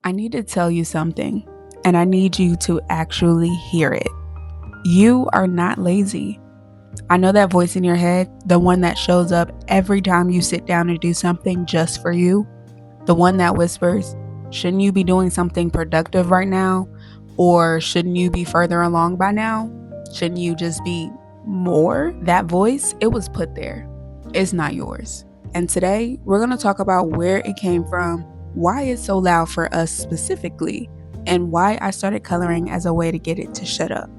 I need to tell you something, and I need you to actually hear it. You are not lazy. I know that voice in your head, the one that shows up every time you sit down to do something just for you, the one that whispers, shouldn't you be doing something productive right now? Or shouldn't you be further along by now? Shouldn't you just be more? That voice, it was put there. It's not yours. And today, we're going to talk about where it came from, why it's so loud for us specifically, and why I started coloring as a way to get it to shut up.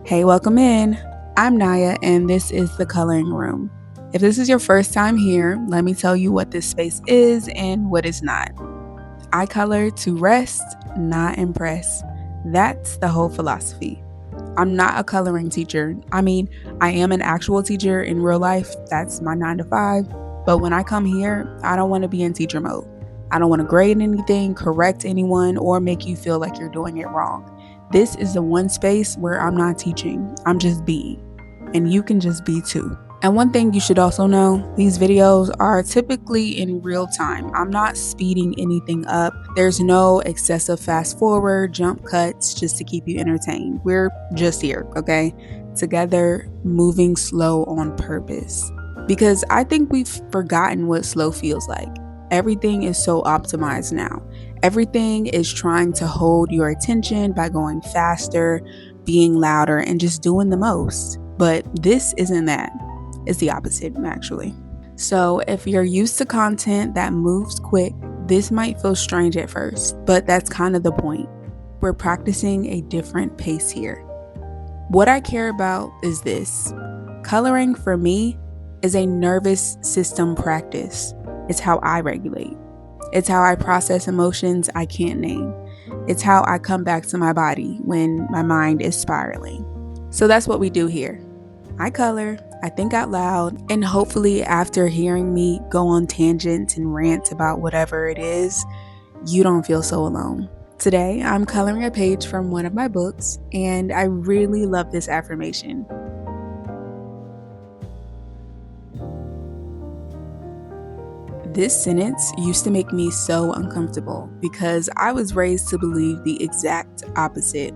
Hey, welcome in. I'm Naya, and this is The Coloring Room. If this is your first time here, let me tell you what this space is and what it's not. I color to rest, not impress. That's the whole philosophy. I'm not a coloring teacher. I am an actual teacher in real life. That's my 9 to 5. But when I come here, I don't want to be in teacher mode. I don't want to grade anything, correct anyone, or make you feel like you're doing it wrong. This is the one space where I'm not teaching. I'm just being. And you can just be too. And one thing you should also know, these videos are typically in real time. I'm not speeding anything up. There's no excessive fast forward, jump cuts just to keep you entertained. We're just here, okay? Together, moving slow on purpose. Because I think we've forgotten what slow feels like. Everything is so optimized now. Everything is trying to hold your attention by going faster, being louder, and just doing the most. But this isn't that. It's the opposite, actually. So if you're used to content that moves quick, this might feel strange at first, but that's kind of the point. We're practicing a different pace here. What I care about is this. Coloring for me is a nervous system practice. It's how I regulate. It's how I process emotions I can't name. It's how I come back to my body when my mind is spiraling. So that's what we do here. I color, I think out loud, and hopefully after hearing me go on tangents and rant about whatever it is, you don't feel so alone. Today, I'm coloring a page from one of my books, and I really love this affirmation. This sentence used to make me so uncomfortable because I was raised to believe the exact opposite.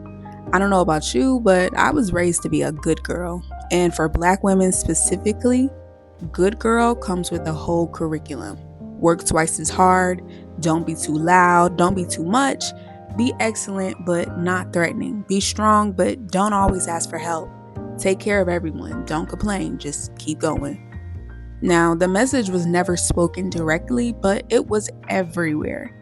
I don't know about you, but I was raised to be a good girl. And for Black women specifically, good girl comes with a whole curriculum. Work twice as hard, don't be too loud, don't be too much, be excellent but not threatening, be strong but don't always ask for help, take care of everyone, don't complain, just keep going. Now, the message was never spoken directly, but it was everywhere.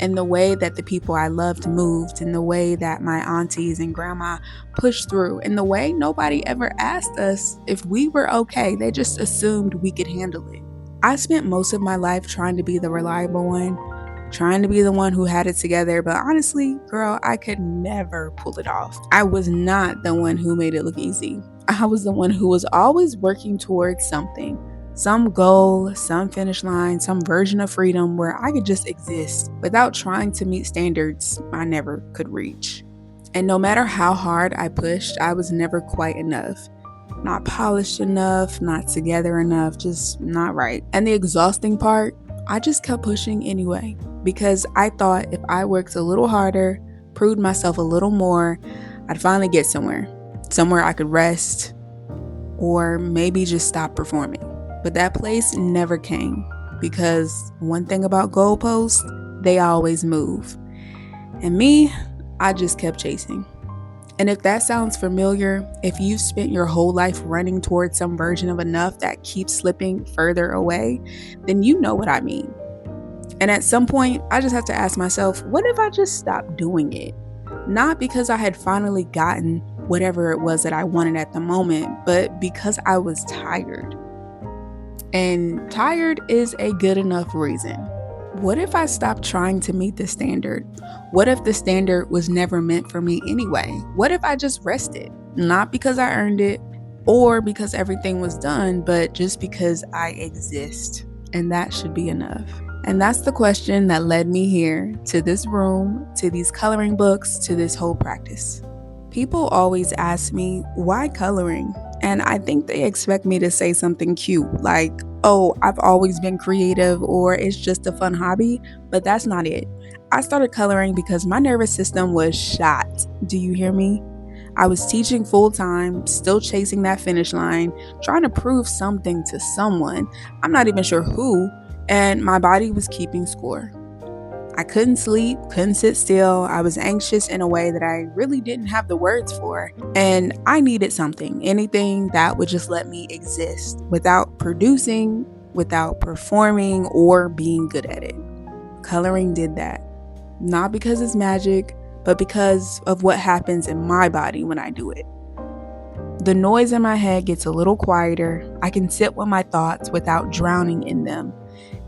In the way that the people I loved moved, in the way that my aunties and grandma pushed through, in the way nobody ever asked us if we were okay. They just assumed we could handle it. I spent most of my life trying to be the reliable one, trying to be the one who had it together, but honestly, girl, I could never pull it off. I was not the one who made it look easy. I was the one who was always working towards something. Some goal, some finish line, some version of freedom where I could just exist without trying to meet standards I never could reach. And no matter how hard I pushed, I was never quite enough. Not polished enough, not together enough, just not right. And the exhausting part, I just kept pushing anyway because I thought if I worked a little harder, proved myself a little more, I'd finally get somewhere I could rest or maybe just stop performing. But that place never came because one thing about goalposts, they always move. And me, I just kept chasing. And if that sounds familiar, if you've spent your whole life running towards some version of enough that keeps slipping further away, then you know what I mean. And at some point, I just have to ask myself, what if I just stopped doing it? Not because I had finally gotten whatever it was that I wanted at the moment, but because I was tired. And tired is a good enough reason. What if I stopped trying to meet the standard? What if the standard was never meant for me anyway? What if I just rested? Not because I earned it or because everything was done, but just because I exist. And that should be enough. And that's the question that led me here, to this room, to these coloring books, to this whole practice. People always ask me, why coloring? And I think they expect me to say something cute, like, oh, I've always been creative or it's just a fun hobby, but that's not it. I started coloring because my nervous system was shot. Do you hear me? I was teaching full time, still chasing that finish line, trying to prove something to someone. I'm not even sure who, and my body was keeping score. I couldn't sleep, couldn't sit still. I was anxious in a way that I really didn't have the words for. And I needed something, anything that would just let me exist without producing, without performing, or being good at it. Coloring did that. Not because it's magic, but because of what happens in my body when I do it. The noise in my head gets a little quieter. I can sit with my thoughts without drowning in them.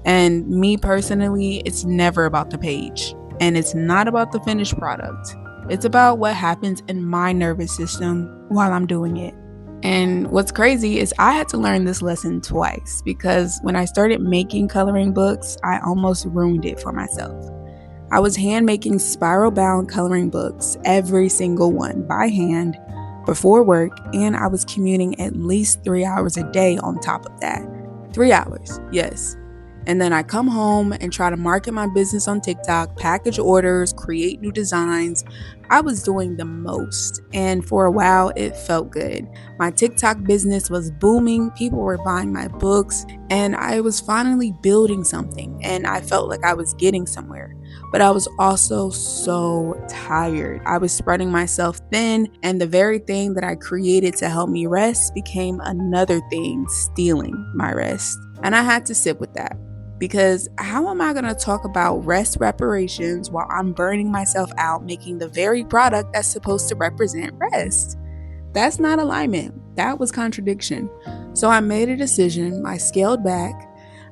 And me personally, it's never about the page. And it's not about the finished product. It's about what happens in my nervous system while I'm doing it. And what's crazy is I had to learn this lesson twice because when I started making coloring books, I almost ruined it for myself. I was hand making spiral bound coloring books, every single one by hand, before work, and I was commuting at least 3 hours a day on top of that. 3 hours, yes. And then I come home and try to market my business on TikTok, package orders, create new designs. I was doing the most, and for a while it felt good. My TikTok business was booming, people were buying my books, and I was finally building something, and I felt like I was getting somewhere. But I was also so tired. I was spreading myself thin, and the very thing that I created to help me rest became another thing stealing my rest. And I had to sit with that. Because how am I going to talk about rest reparations while I'm burning myself out making the very product that's supposed to represent rest? That's not alignment. That was contradiction. So I made a decision. I scaled back.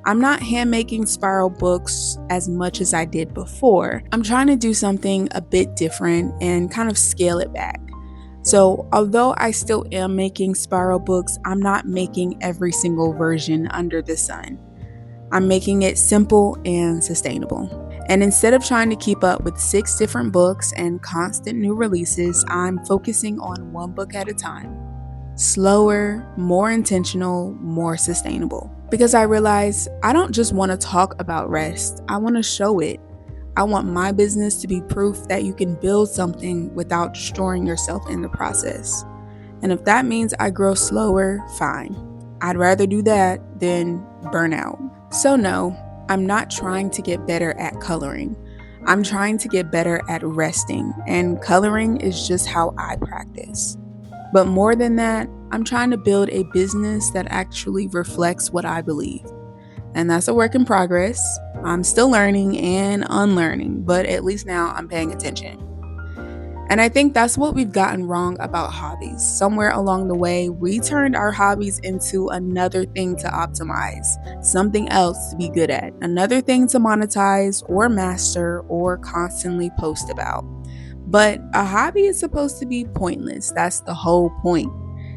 I'm not hand making spiral books as much as I did before. I'm trying to do something a bit different and kind of scale it back. So although I still am making spiral books, I'm not making every single version under the sun. I'm making it simple and sustainable. And instead of trying to keep up with 6 different books and constant new releases, I'm focusing on one book at a time. Slower, more intentional, more sustainable. Because I realize I don't just want to talk about rest, I want to show it. I want my business to be proof that you can build something without destroying yourself in the process. And if that means I grow slower, fine. I'd rather do that than burn out. So no, I'm not trying to get better at coloring. I'm trying to get better at resting, and coloring is just how I practice. But more than that, I'm trying to build a business that actually reflects what I believe. And that's a work in progress. I'm still learning and unlearning, but at least now I'm paying attention. And I think that's what we've gotten wrong about hobbies. Somewhere along the way, we turned our hobbies into another thing to optimize, something else to be good at, another thing to monetize or master or constantly post about. But a hobby is supposed to be pointless. That's the whole point.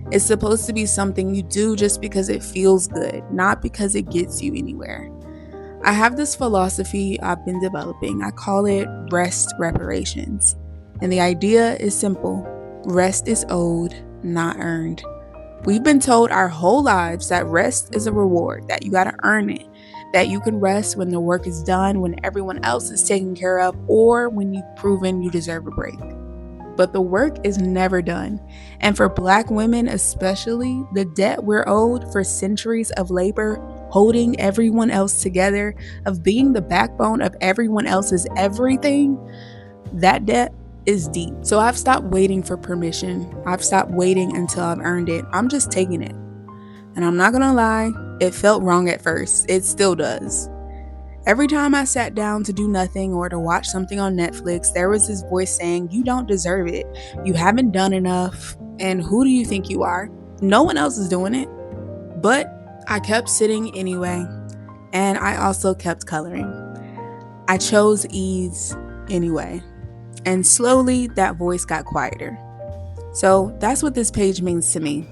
It's supposed to be something you do just because it feels good, not because it gets you anywhere. I have this philosophy I've been developing. I call it rest reparations. And the idea is simple. Rest is owed, not earned. We've been told our whole lives that rest is a reward, that you gotta earn it, that you can rest when the work is done, when everyone else is taken care of, or when you've proven you deserve a break. But the work is never done. And for Black women especially, the debt we're owed for centuries of labor, holding everyone else together, of being the backbone of everyone else's everything, that debt is deep. So I've stopped waiting for permission. I've stopped waiting until I've earned it. I'm just taking it. And I'm not gonna lie, it felt wrong at first. It still does. Every time I sat down to do nothing or to watch something on Netflix, there was this voice saying, "You don't deserve it. You haven't done enough. And who do you think you are? No one else is doing it." But I kept sitting anyway. And I also kept coloring. I chose ease anyway. And slowly, that voice got quieter. So that's what this page means to me.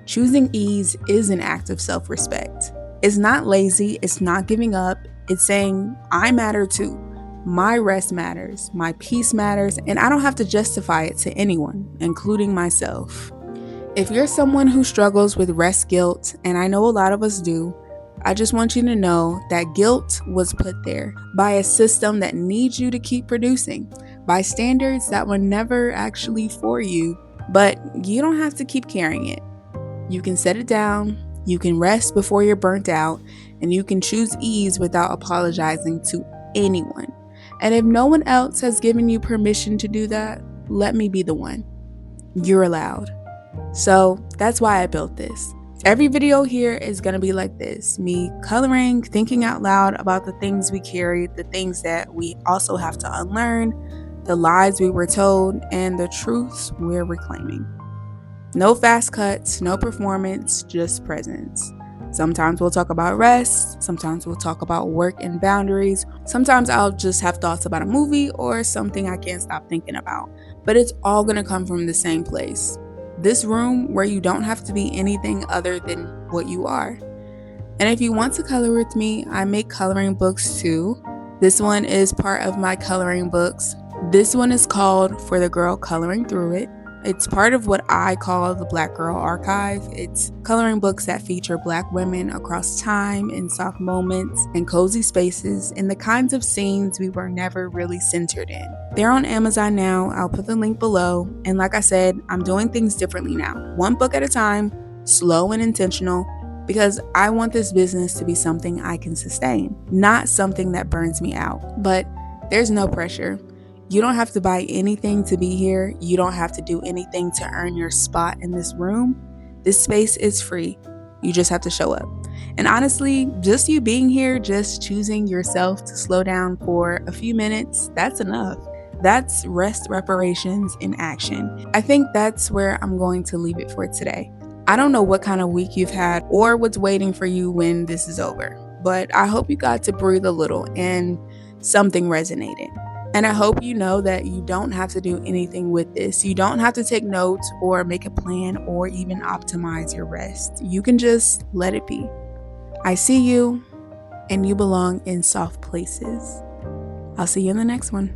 Choosing ease is an act of self-respect. It's not lazy, it's not giving up, it's saying, I matter too. My rest matters, my peace matters, and I don't have to justify it to anyone, including myself. If you're someone who struggles with rest guilt, and I know a lot of us do, I just want you to know that guilt was put there by a system that needs you to keep producing, by standards that were never actually for you, but you don't have to keep carrying it. You can set it down, you can rest before you're burnt out, and you can choose ease without apologizing to anyone. And if no one else has given you permission to do that, let me be the one. You're allowed. So that's why I built this. Every video here is going to be like this, me coloring, thinking out loud about the things we carry, the things that we also have to unlearn, the lies we were told, and the truths we're reclaiming. No fast cuts, no performance, just presence. Sometimes we'll talk about rest, sometimes we'll talk about work and boundaries, sometimes I'll just have thoughts about a movie or something I can't stop thinking about. But it's all going to come from the same place. This room where you don't have to be anything other than what you are. And if you want to color with me, I make coloring books too. This one is part of my coloring books. This one is called For the Girl Coloring Through It. It's part of what I call the Black Girl Archive. It's coloring books that feature Black women across time, in soft moments, and cozy spaces, and the kinds of scenes we were never really centered in. They're on Amazon now. I'll put the link below. And like I said, I'm doing things differently now. One book at a time, slow and intentional, because I want this business to be something I can sustain, not something that burns me out. But there's no pressure. You don't have to buy anything to be here. You don't have to do anything to earn your spot in this room. This space is free. You just have to show up. And honestly, just you being here, just choosing yourself to slow down for a few minutes, that's enough. That's reparations in action. I think that's where I'm going to leave it for today. I don't know what kind of week you've had or what's waiting for you when this is over, but I hope you got to breathe a little and something resonated. And I hope you know that you don't have to do anything with this. You don't have to take notes or make a plan or even optimize your rest. You can just let it be. I see you, and you belong in soft places. I'll see you in the next one.